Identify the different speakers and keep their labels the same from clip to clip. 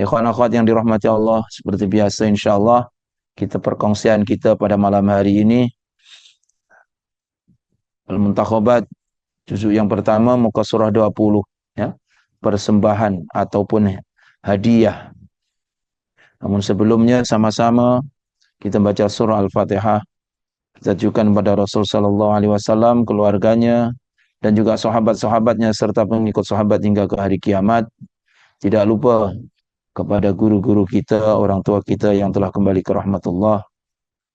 Speaker 1: Ikhwan akhwat yang dirahmati Allah, seperti biasa insyaallah kita perkongsian kita pada malam hari ini Al-Muntakhabat juzuk yang pertama muka surah 20 ya. Persembahan ataupun hadiah. Namun sebelumnya sama-sama kita baca surah Al-Fatihah. Kita ajukan kepada Rasul sallallahu alaihi wasallam, keluarganya dan juga sahabat-sahabatnya serta pengikut sahabat hingga ke hari kiamat. Tidak lupa kepada guru-guru kita, orang tua kita yang telah kembali ke rahmatullah.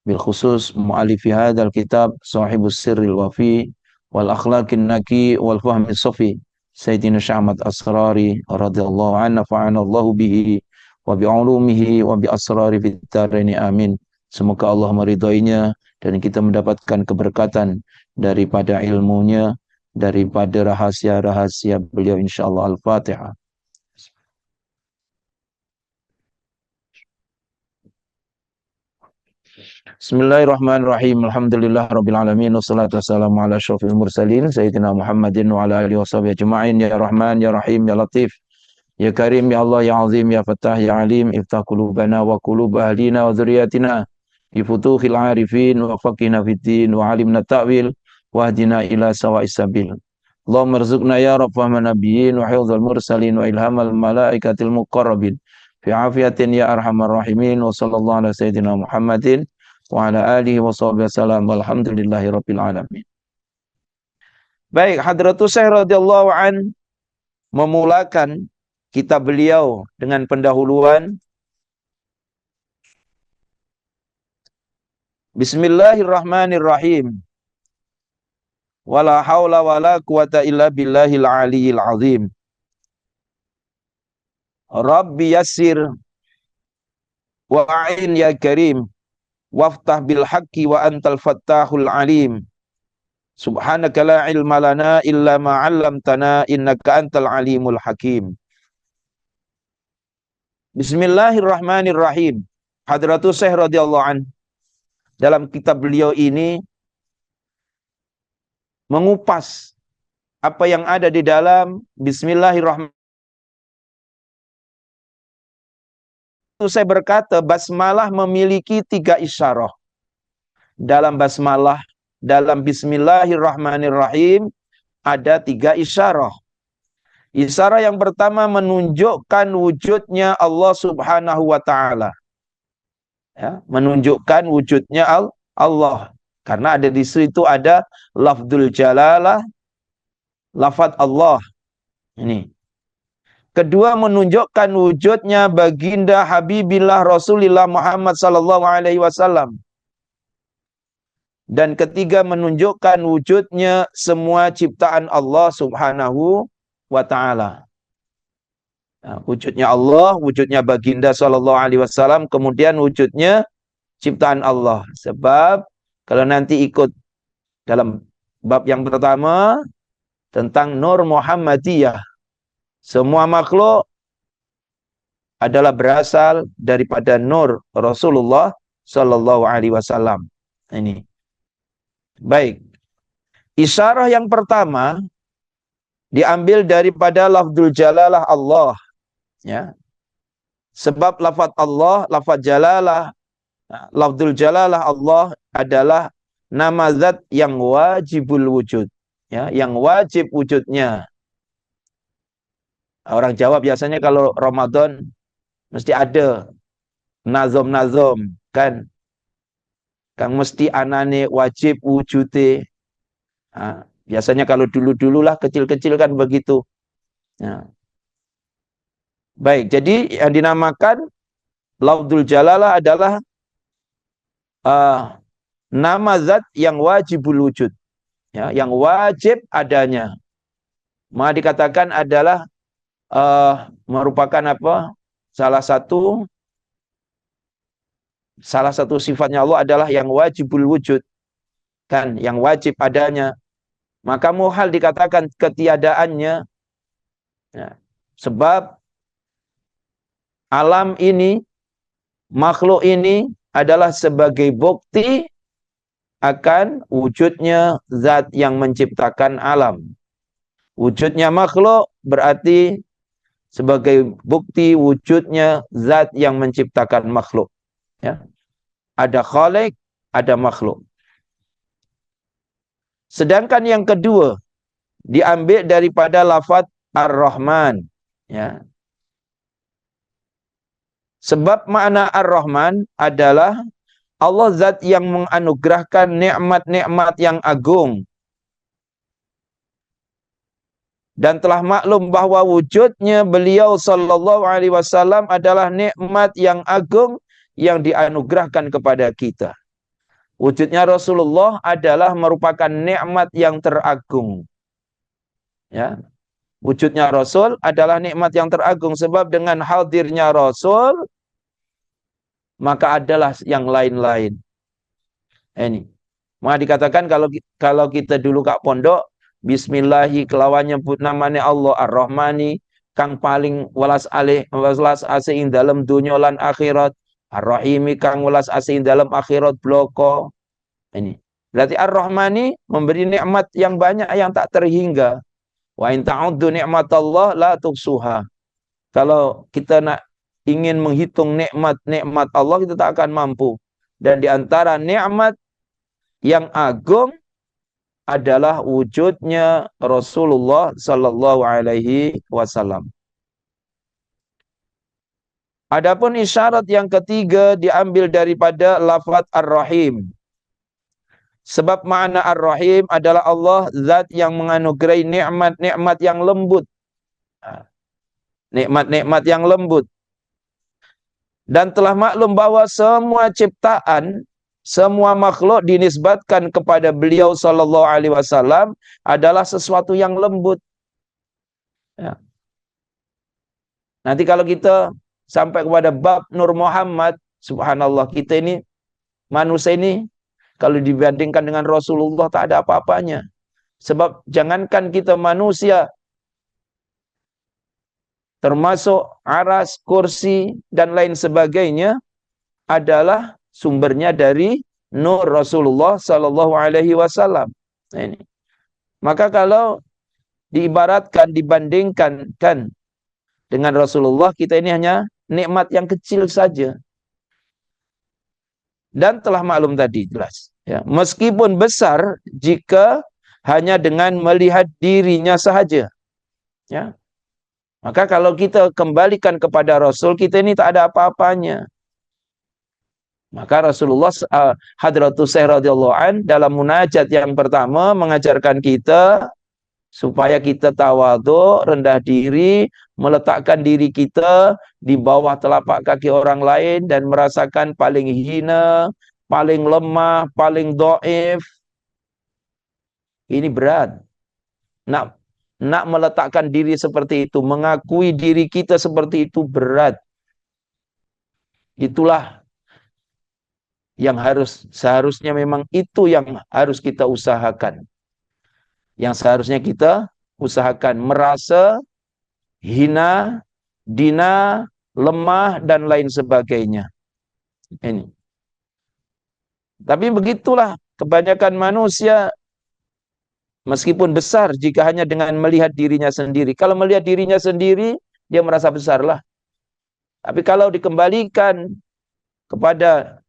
Speaker 1: Bil khusus mu'alifi hadzal kitab sahibus sirril wafi wal akhlaqin naki wal fahmi safi Sayyidina Syahmat Asrari radhiyallahu anhu fa'ana Allahu bihi wa bi ulumihi wa bi asrari fid dharain amin. Semoga Allah meridhoinya dan kita mendapatkan keberkatan daripada ilmunya, daripada rahasia-rahasia beliau insyaallah. Al-Fatihah. Bismillahirrahmanirrahim. Alhamdulillah rabbil alamin wassalatu wassalamu ala asyrofil mursalin sayyidina Muhammadin wa ala alihi washabihi ajma'in. Ya Rahman ya Rahim ya Latif ya Karim ya Allah ya Azim ya Fattah ya Alim, iftah qulubana wa qulub ahlina wa dzurriyyatina bi futuhil arifin wa faqihna fiddin wa alimna ta'wil wa hdina ila sawa'is sabil. Allahumma rzuqna ya rabb fahman nabiyyin wa hifdzal mursalin wa ilhamal malaikatil muqarrabin fi afiyatin ya arhamar rahimin. Wa sallallahu ala sayyidina Muhammadin wa ala alihi wa sahbihi wasallam walhamdulillahi rabbil alamin. Baik, Hadratus Syekh radhiyallahu an memulakan kitab beliau dengan pendahuluan Bismillahirrahmanirrahim. Wala haula wala quwata illa billahil aliyil azim. Rabbi yassir wa'in ya karim waftah bil haqqi wa antal fattahul alim. Subhanaka la ilma lana illa ma 'allamtana innaka antal alimul hakim. Bismillahirrahmanirrahim. Hadratus Syekh radhiyallahu an dalam kitab beliau ini mengupas apa yang ada di dalam Bismillahirrahmanirrahim. Saya berkata basmalah memiliki 3 isyarah. Dalam basmalah, dalam Bismillahirrahmanirrahim ada 3 isyarah. Isyarah yang pertama menunjukkan wujudnya Allah Subhanahu wa taala. Ya, menunjukkan wujudnya Allah. Karena ada di situ ada lafdzul jalalah, lafaz Allah. Ini. Kedua menunjukkan wujudnya baginda Habibillah Rasulullah Muhammad sallallahu alaihi wasallam. Dan ketiga menunjukkan wujudnya semua ciptaan Allah Subhanahu wa taala. Nah, wujudnya Allah, wujudnya baginda sallallahu alaihi wasallam, kemudian wujudnya ciptaan Allah. Sebab kalau nanti ikut dalam bab yang pertama tentang Nur Muhammadiyah, semua makhluk adalah berasal daripada nur Rasulullah sallallahu alaihi wasallam. Ini. Baik. Isyarah yang pertama diambil daripada lafdzul jalalah Allah, ya. Sebab lafaz Allah, lafaz jalalah, lafdzul jalalah Allah adalah nama zat yang wajibul wujud, ya, yang wajib wujudnya. Orang Jawa biasanya kalau Ramadan mesti ada nazom-nazom, kan? Kan mesti anane wajib wujude. Biasanya kalau dulu-dululah kecil-kecil kan begitu. Nah. Baik, jadi yang dinamakan lafdzul jalalah adalah nama zat yang wajibul wujud, ya, yang wajib adanya. Maka dikatakan adalah merupakan apa? Salah satu sifatnya Allah adalah yang wajibul wujud, kan, yang wajib adanya. Maka muhal dikatakan ketiadaannya, ya, sebab alam ini, makhluk ini adalah sebagai bukti akan wujudnya zat yang menciptakan alam. Wujudnya makhluk berarti sebagai bukti wujudnya zat yang menciptakan makhluk. Ya. Ada khalik, ada makhluk. Sedangkan yang kedua diambil daripada lafaz Ar-Rahman. Ya. Sebab makna Ar-Rahman adalah Allah zat yang menganugerahkan nikmat-nikmat yang agung. Dan telah maklum bahawa wujudnya beliau sallallahu alaihi wasallam adalah nikmat yang agung yang dianugerahkan kepada kita. Wujudnya Rasulullah adalah merupakan nikmat yang teragung. Ya. Wujudnya Rasul adalah nikmat yang teragung sebab dengan hadirnya Rasul maka adalah yang lain-lain. Ini. Maka dikatakan kalau kita dulu kat pondok Bismillahi kelawan nyebut namanya Allah Ar-Rahmani kang paling welas asih ing dalam dunya lan akhirat, Ar-Rahimi kang welas asih ing dalam akhirat bloko. Ini. Berarti Ar-Rahmani memberi nikmat yang banyak yang tak terhingga. Wa in ta'uddu nikmatallah la tuhsuha. Kalau kita ingin menghitung nikmat-nikmat Allah kita tak akan mampu. Dan di antara nikmat yang agung adalah wujudnya Rasulullah sallallahu alaihi wasallam. Adapun isyarat yang ketiga diambil daripada lafaz Ar-Rahim. Sebab makna Ar-Rahim adalah Allah zat yang menganugerahi nikmat-nikmat yang lembut. Nikmat-nikmat yang lembut. Dan telah maklum bahwa semua ciptaan, semua makhluk dinisbatkan kepada beliau sallallahu alaihi wasallam adalah sesuatu yang lembut. Ya. Nanti kalau kita sampai kepada bab Nur Muhammad, subhanallah, kita ini manusia ini kalau dibandingkan dengan Rasulullah tak ada apa-apanya. Sebab jangankan kita manusia, termasuk aras, kursi dan lain sebagainya adalah sumbernya dari nur Rasulullah sallallahu alaihi wasallam. Ini. Maka kalau diibaratkan, dibandingkan kan dengan Rasulullah, kita ini hanya nikmat yang kecil saja. Dan telah maklum tadi jelas. Ya. Meskipun besar jika hanya dengan melihat dirinya sahaja. Ya. Maka kalau kita kembalikan kepada Rasul, kita ini tak ada apa-apanya. Maka Rasulullah Hadratus Syekh radhiyallahu an dalam munajat yang pertama mengajarkan kita supaya kita tawadhu, rendah diri, meletakkan diri kita di bawah telapak kaki orang lain dan merasakan paling hina, paling lemah, paling dhaif. Ini berat. Nak meletakkan diri seperti itu, mengakui diri kita seperti itu berat. Itulah yang seharusnya memang itu yang harus kita usahakan. Yang seharusnya kita usahakan merasa hina, dina, lemah dan lain sebagainya. Ini. Tapi begitulah kebanyakan manusia meskipun besar jika hanya dengan melihat dirinya sendiri. Kalau melihat dirinya sendiri dia merasa besarlah. Tapi kalau dikembalikan kepada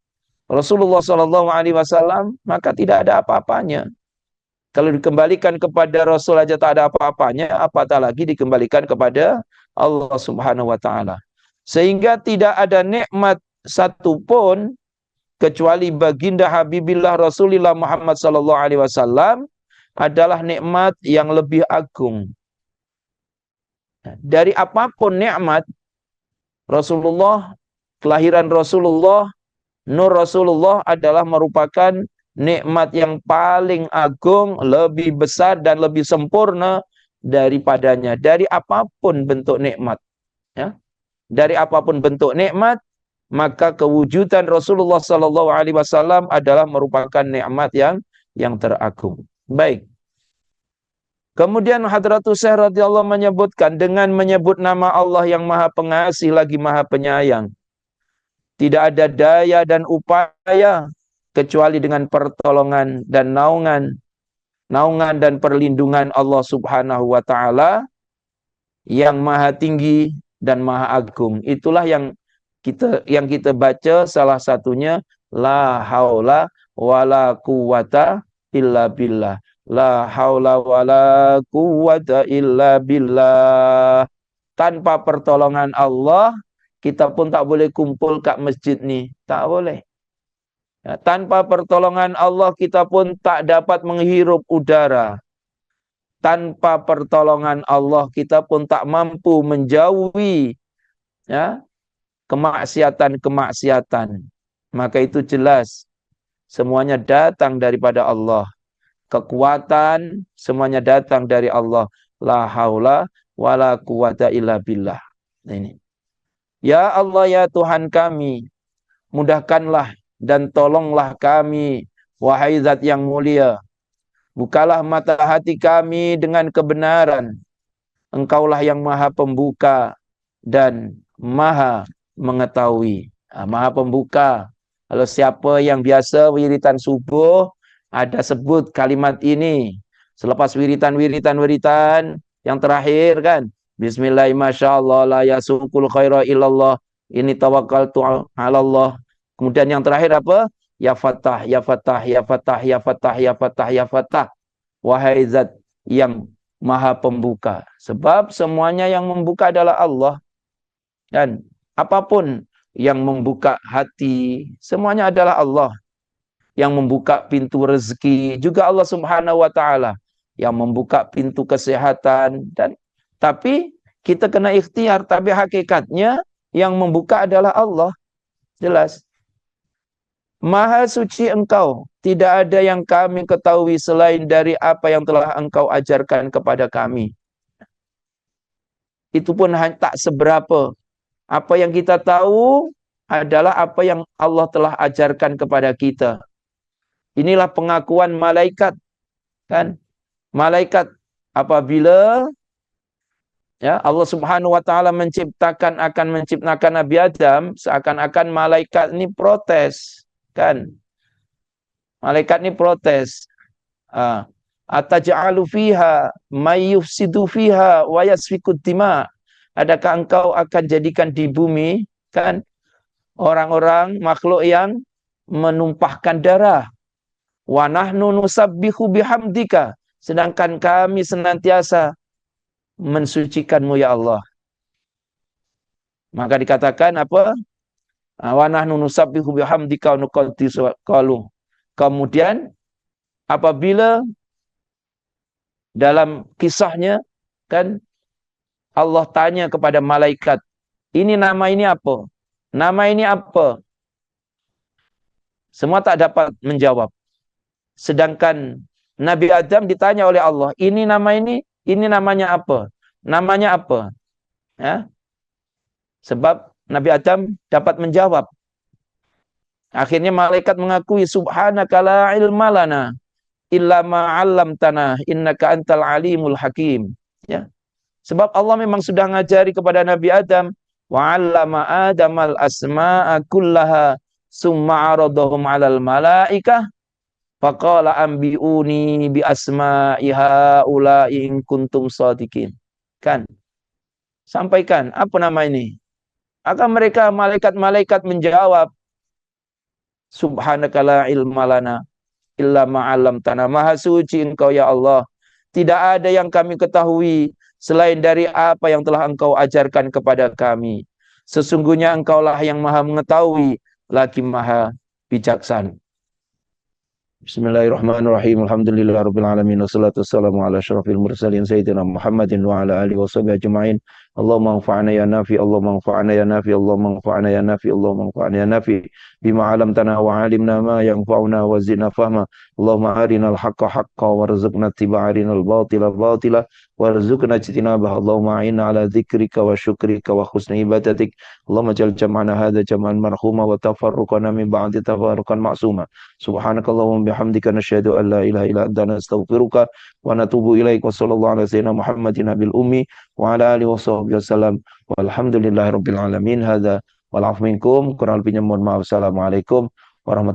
Speaker 1: Rasulullah SAW, maka tidak ada apa-apanya. Kalau dikembalikan kepada Rasul aja tak ada apa-apanya, apatah lagi dikembalikan kepada Allah Subhanahu wa taala. Sehingga tidak ada nikmat satupun kecuali baginda Habibillah Rasulullah Muhammad SAW adalah nikmat yang lebih agung. Dari apapun nikmat Rasulullah, kelahiran Rasulullah, nur Rasulullah adalah merupakan nikmat yang paling agung, lebih besar dan lebih sempurna daripadanya. Dari apapun bentuk nikmat. Ya. Dari apapun bentuk nikmat, maka kewujudan Rasulullah SAW adalah merupakan nikmat yang teragung. Baik. Kemudian Hadratus Syekh radhiyallahu menyebutkan dengan menyebut nama Allah yang Maha Pengasih lagi Maha Penyayang. Tidak ada daya dan upaya kecuali dengan pertolongan dan naungan dan perlindungan Allah Subhanahu wa taala yang Maha Tinggi dan Maha Agung. Itulah yang kita baca, salah satunya la haula wala quwata illa billah. La haula wala quwata illa billah. Tanpa pertolongan Allah, kita pun tak boleh kumpul kat masjid ni. Tak boleh. Ya, tanpa pertolongan Allah, kita pun tak dapat menghirup udara. Tanpa pertolongan Allah, kita pun tak mampu menjauhi, ya, kemaksiatan-kemaksiatan. Maka itu jelas, semuanya datang daripada Allah. Kekuatan semuanya datang dari Allah. La haula wala quwata illa billah. Ini. Ya Allah, ya Tuhan kami, mudahkanlah dan tolonglah kami, wahai Zat yang mulia. Bukalah mata hati kami dengan kebenaran. Engkaulah yang maha pembuka dan maha mengetahui. Maha pembuka. Kalau siapa yang biasa wiritan subuh, ada sebut kalimat ini. Selepas wiritan yang terakhir kan. Bismillahirrahmanirrahim. La yasukul khaira illallah. Ini tawakkaltu ala Allah. Kemudian yang terakhir apa? Ya Fatah, ya Fatah, ya Fatah, ya Fatah, ya Fatah, ya Fatah. Wahai Zat yang maha pembuka. Sebab semuanya yang membuka adalah Allah. Dan apapun yang membuka hati, semuanya adalah Allah. Yang membuka pintu rezeki juga Allah Subhanahu wa taala. Yang membuka pintu kesehatan, tapi kita kena ikhtiar, tapi hakikatnya yang membuka adalah Allah. Jelas. Maha suci Engkau, tidak ada yang kami ketahui selain dari apa yang telah Engkau ajarkan kepada kami. Itu pun tak seberapa. Apa yang kita tahu adalah apa yang Allah telah ajarkan kepada kita. Inilah pengakuan malaikat, kan? Malaikat apabila, ya, Allah Subhanahu wa taala akan menciptakan Nabi Adam, seakan-akan malaikat ini protes, kan? Malaikat ini protes. Ataj'alu fiha may yufsidu fiha wa yasfikud dima. Adakah engkau akan jadikan di bumi, kan, orang-orang makhluk yang menumpahkan darah? Wa nahnu nusabbihu bihamdika. Sedangkan kami senantiasa mensucikanmu, ya Allah. Maka dikatakan apa? Wa nahnu nusabbihu bihamdika wa nuqaddisu qalu. Kemudian apabila dalam kisahnya, kan, Allah tanya kepada malaikat, ini nama ini apa? Nama ini apa? Semua tak dapat menjawab. Sedangkan Nabi Adam ditanya oleh Allah, ini namanya apa? Namanya apa? Ya? Sebab Nabi Adam dapat menjawab. Akhirnya malaikat mengakui, subhanaka la ilma lana illa ma 'allamtana innaka antal alimul hakim. Ya. Sebab Allah memang sudah ngajari kepada Nabi Adam, wa 'allama Adamal asma'a kullaha summa 'aradahum 'alal malaikah faqala anbi'uni bi asma'i haula'i in kuntum shadiqin. Kan? Sampaikan apa nama ini? Akan mereka malaikat-malaikat menjawab, subhanaka la ilma lana illa ma 'allamtana. Maha suci Engkau, ya Allah. Tidak ada yang kami ketahui selain dari apa yang telah Engkau ajarkan kepada kami. Sesungguhnya Engkaulah yang maha mengetahui, lagi maha bijaksana. Bismillahirrahmanirrahim. Alhamdulillahirabbil alamin wassalatu wassalamu ala asyrafil mursalin sayyidina Muhammadin wa ala alihi washabihi ajmain. Allahumma anfa'na ya nafi, Allahumma anfa'na ya nafi, Allahumma anfa'na ya nafi, Allahumma anfa'na ya nafi bima 'allamtana wa 'allimna ma yanfa'una wa zidna fahma. Allahumma arinal haqqa haqqan warzuqna ittiba'a, arinal batila batila warzuqna ijtinabah. Allahumma a'inna 'ala dzikrika wa syukrika wa husni ibadatik. Allahumma ja'al jam'ana hadza jam'an marhuma wa tafarruqana min ba'di tafarruqan ma'suma. Subhanakallahumma bihamdika nasyhadu an la ilaha illa anta nastaghfiruka wa natubu ilaik. Wa sallallahu ala sayyidina Muhammadin nabil ummi wa ala alihi wasallam. Walhamdulillahirabbil alamin. Hadza wal 'afwu minkum. Kurang lebihnya mohon maaf. Assalamualaikum warahmatullahi